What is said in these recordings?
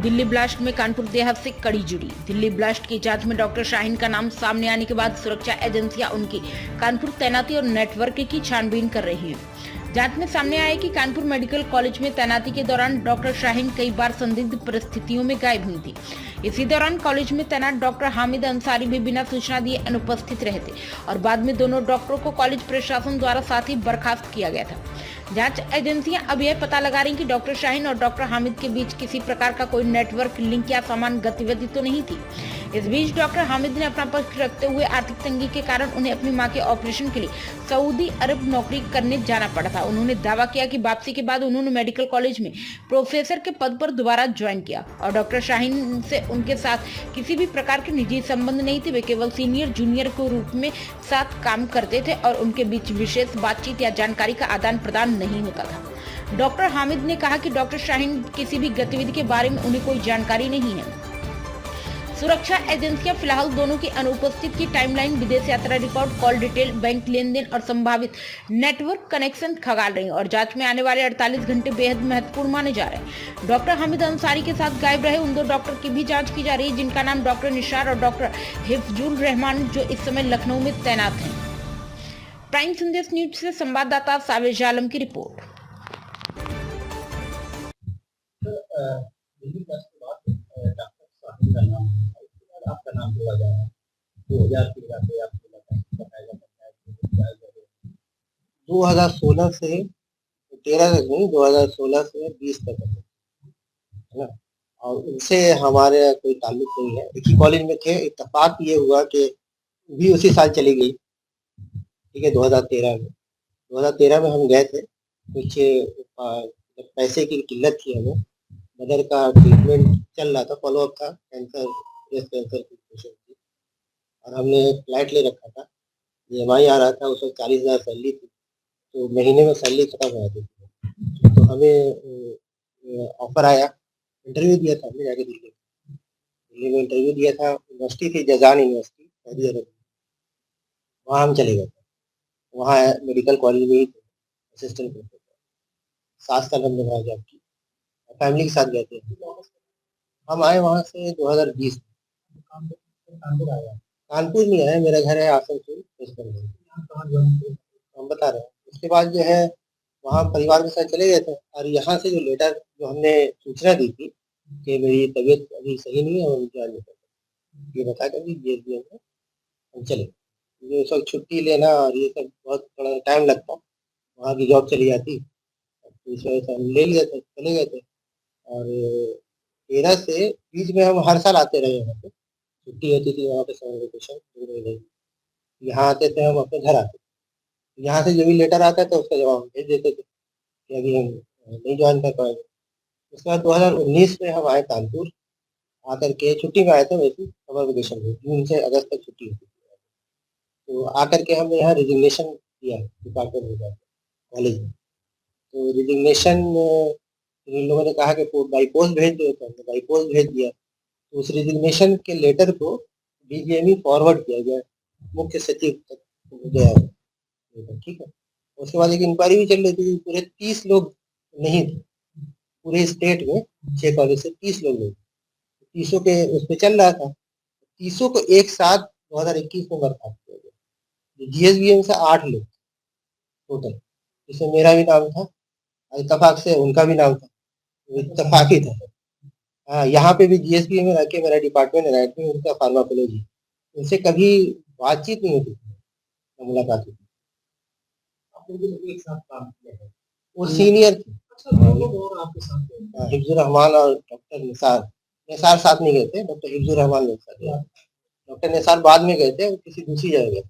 Delhi blast में कानपुर देहात से कड़ी जुड़ी। दिल्ली ब्लास्ट की जांच में डॉक्टर शाहीन का नाम सामने आने के बाद सुरक्षा एजेंसियां उनकी कानपुर तैनाती और नेटवर्क की छानबीन कर रही हैं। जांच में सामने आया कि कानपुर मेडिकल कॉलेज में तैनाती के दौरान डॉक्टर शाहीन कई बार संदिग्ध परिस्थितियों में गायब हुई थी। इसी दौरान कॉलेज में तैनात डॉक्टर हामिद अंसारी भी बिना सूचना दिए अनुपस्थित रहे थे और बाद में दोनों डॉक्टरों को कॉलेज प्रशासन द्वारा साथ ही बर्खास्त किया गया था। जांच एजेंसियां अब यह पता लगा रही कि डॉक्टर शाहीन और डॉक्टर हामिद के बीच किसी प्रकार का कोई नेटवर्क लिंक या समान गतिविधि तो नहीं थी। इस बीच डॉक्टर हामिद ने अपना पक्ष रखते हुए आर्थिक तंगी के कारण उन्हें अपनी मां के ऑपरेशन के लिए सऊदी अरब नौकरी करने जाना पड़ा था। उन्होंने दावा किया कि वापसी के बाद उन्होंने मेडिकल कॉलेज में प्रोफेसर के पद पर दोबारा ज्वाइन किया और डॉक्टर शाहीन से उनके साथ किसी भी प्रकार के निजी संबंध नहीं थे। वे केवल सीनियर जूनियर के रूप में साथ काम करते थे और उनके बीच विशेष बातचीत या जानकारी का आदान प्रदान नहीं होता था। डॉक्टर हामिद ने कहा कि डॉक्टर शाहीन किसी भी गतिविधि के बारे में उन्हें कोई जानकारी नहीं है। सुरक्षा एजेंसियां फिलहाल दोनों की अनुपस्थिति की टाइमलाइन, विदेश यात्रा रिकॉर्ड, कॉल डिटेल, बैंक लेन देन और संभावित नेटवर्क कनेक्शन खंगाल रही और जांच में आने वाले 48 घंटे बेहद महत्वपूर्ण माने जा रहे हैं। डॉक्टर हामिद अंसारी के साथ गायब रहे उन दो डॉक्टर की भी जांच की जा रही है, जिनका नाम डॉक्टर निसार और डॉक्टर हिफ्जुर रहमान, जो इस समय लखनऊ में तैनात हैं। प्राइम संदेश न्यूज से संवाददाता सावेज आलम की रिपोर्ट। आपका नाम जोड़ा जा रहा है 2013 से आपको बताया जाता है 2016 से 13 तक नहीं, 2016 से 20 तक है ना। और उनसे हमारे कोई ताल्लुक नहीं है, एक ही कॉलेज में थे। इत्तेफाक ये हुआ कि भी उसी साल चली गई, ठीक है। 2013 में हम गए थे। कुछ पैसे की किल्लत थी, हमें मदर का ट्रीटमेंट चल रहा था, फॉलोअप था, कैंसर, ब्रेस्ट कैंसर की पेशेंट थी और हमने फ्लाइट ले रखा था। EMI आ रहा था, उस वक्त 40,000 सैलरी थी, तो महीने में सैलरी खत्म हो जाती थी। तो हमें ऑफर आया, इंटरव्यू दिया था हमने जाके दिल्ली में इंटरव्यू दिया था। यूनिवर्सिटी थी जजान यूनिवर्सिटी, सऊदी अरब, वहाँ हम चले गए थे। वहाँ मेडिकल कॉलेज में ही थे, असिस्टेंट प्रोफेसर। 7 साल हमने वहाँ जॉब की, फैमिली के साथ गए थे। हम आए वहाँ से 2020 कानपुर नहीं आया, मेरा घर है आसनसोल, वेस्ट बंगाल। हम बता रहे हैं। उसके बाद जो है वहाँ परिवार के साथ चले गए थे और यहाँ से जो लेटर, जो हमने सूचना दी थी कि मेरी तबीयत अभी सही नहीं है और ज्वाइन नहीं करता, ये बता कर GSBM में हम चले। ये सब छुट्टी लेना और ये सब बहुत थोड़ा टाइम लगता, वहाँ की जॉब चली जाती, तो इस वजह से हम ले लिए थे, चले गए थे। और 13 से बीच में हम हर साल आते रहे यहाँ पे, छुट्टी होती थी वहाँ पे, समर वेकेशन 2 महीने। यहाँ आते थे, हम अपने घर आते थे। यहाँ से जो भी लेटर आता था उसका जवाब भेज देते थे कि अभी हम नहीं ज्वाइन कर पाएंगे। उसके बाद 2019 में हम आए कानपुर, आकर के छुट्टी में आए थे, वैसे समर वेकेशन में, जून से अगस्त तक छुट्टी होती थी। तो आकर के हमने यहाँ रिजिग्नेशन दिया डिपार्टमेंट में, कॉलेज में। तो रिजिग्नेशन इन लोगों ने कहा कि बाई पोस्ट भेज दो, तो हमने बाई पोस्ट भेज दिया। तो उस रिजिग्नेशन के लेटर को DGME फॉरवर्ड किया गया, मुख्य सचिव तक गया, ठीक है। उसके बाद एक इंक्वायरी भी चल रही थी, पूरे 30 लोग नहीं थे, पूरे स्टेट में 6 कॉलेज से 30 लोग नहीं थे। 30 के उस पर चल रहा था, 30 को एक साथ 2021 में बर्खास्त किया गया। GSBM से 8 लोग टोटल, जिसमें मेरा भी नाम था, इत्तेफाक से उनका भी नाम था, इत्तेफाक ही था। हाँ, यहाँ पे भी GSBM में रह के मेरा डिपार्टमेंट है, उनका फार्माकोलॉजी, उनसे कभी बातचीत नहीं होती थी, मुलाकात होती। एक साथ काम किया है, वो सीनियर थे। हिफ्जुर रहमान और डॉक्टर निसार, निसार साथ नहीं गए थे, डॉक्टर हिफ्जुर रहमान लोग साथ गए। डॉक्टर निसार बाद में गए थे, किसी दूसरी जगह गए।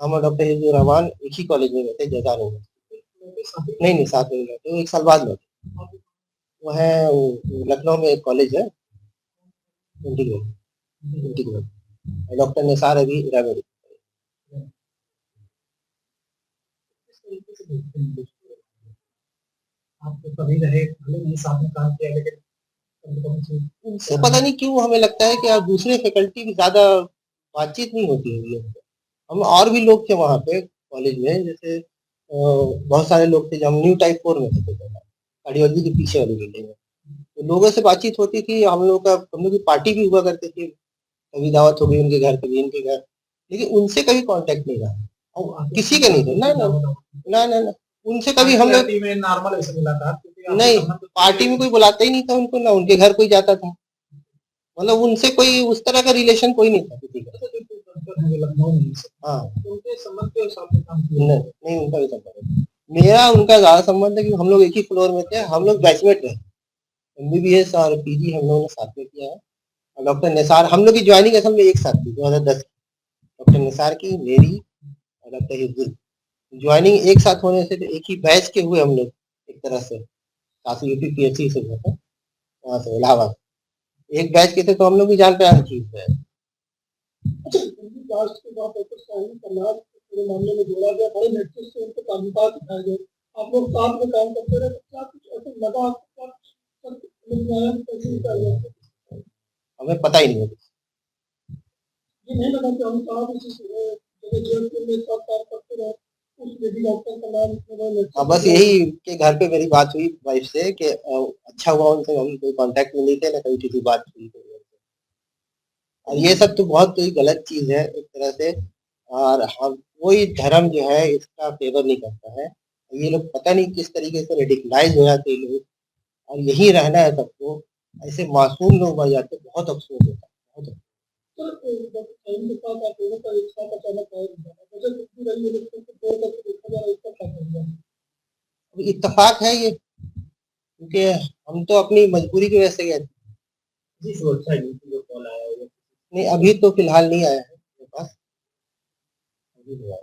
हम और डॉक्टर हिफ्जुर रहमान एक ही कॉलेज में गए थे, जजान यूनिवर्सिटी। नहीं, साथ में गए थे, 1 साल बाद में। वो है लखनऊ में एक कॉलेज है, इंटीग्रल। डॉक्टर निसार अभी इरावरी। आप तो कभी रहे, भले नहीं साथ में काम किया, लेकिन उनसे पता नहीं क्यों हमें लगता है कि आप दूसरे फैकल्टी की ज्यादा बातचीत नहीं होती है। हम और भी लोग थे वहाँ पे कॉलेज में, जैसे बहुत सारे लोग थे। जब हम न्यू टाइप 4 में थे, कार्डियोलॉजी के पीछे वाली बिल्डिंग में, तो लोगों से बातचीत होती थी, हम लोग की पार्टी भी हुआ करती थी, कभी दावत हो गई उनके घर, कभी इनके घर, लेकिन उनसे कभी कांटेक्ट नहीं रहा और किसी का नहीं था। ना, उनसे कभी हम लोग में नॉर्मल ऐसे मुलाकात नहीं, पार्टी में कोई बुलाता ही नहीं था उनको, ना उनके घर कोई जाता था, मतलब उनसे कोई उस तरह का रिलेशन कोई नहीं था किसी का। हाँ, उनके संबंध के हिसाब से काम किया। नहीं उनका भी संबंध है। मेरा उनका ज्यादा संबंध है कि हम लोग एक ही फ्लोर में थे, हम लोग बैचमेट रहे, एमबीबीएस और पीजी हम लोगों ने साथ में किया है। और डॉक्टर निसार, हम लोग की ज्वाइनिंग असल में एक साथ थी 2010 डॉक्टर निसार की, मेरी और डॉक्टर हिफ्जुल ज्वाइनिंग एक साथ होने से तो एक ही बैच के हुए हम लोग, एक तरह से काफी यूपीपीएससी से हुआ था, वहाँ से इलाहाबाद एक बैच के थे, तो हम लोग भी जान पहचान थी। अच्छा, उनकी कास्ट के बाद डॉक्टर शाहीन का नाम पूरे मामले में जोड़ा गया, बड़े नेतृत्व से उनके ताल्लुकात दिखाए गए, आप लोग साथ में काम करते रहे, क्या कुछ ऐसे लगा आपको, हमें पता ही नहीं है, ये नहीं लगा कि हम साथ इसी जेल में साथ काम करते रहे, उस लेडी डॉक्टर का नाम बस यही के घर पे मेरी बात हुई वाइफ से कि अच्छा हुआ उनसे हम कोई कांटेक्ट में नहीं थे, ना कभी किसी बात हुई। और ये सब तो बहुत ही गलत चीज है एक तरह से, और हम कोई धर्म जो है इसका फेवर नहीं करता है। ये लोग पता नहीं किस तरीके से रेडिकलाइज हो जाते हैं लोग, और यही रहना है सबको, ऐसे मासूम लोग मर जाते, बहुत अफसोस होता है, बहुत इत्तेफाक है ये, क्योंकि हम तो अपनी मजबूरी की वजह से गए थे। जी सुरक्षा नीति जो कॉल आया है, नहीं अभी तो फिलहाल नहीं आया है मेरे पास, अभी नहीं आया।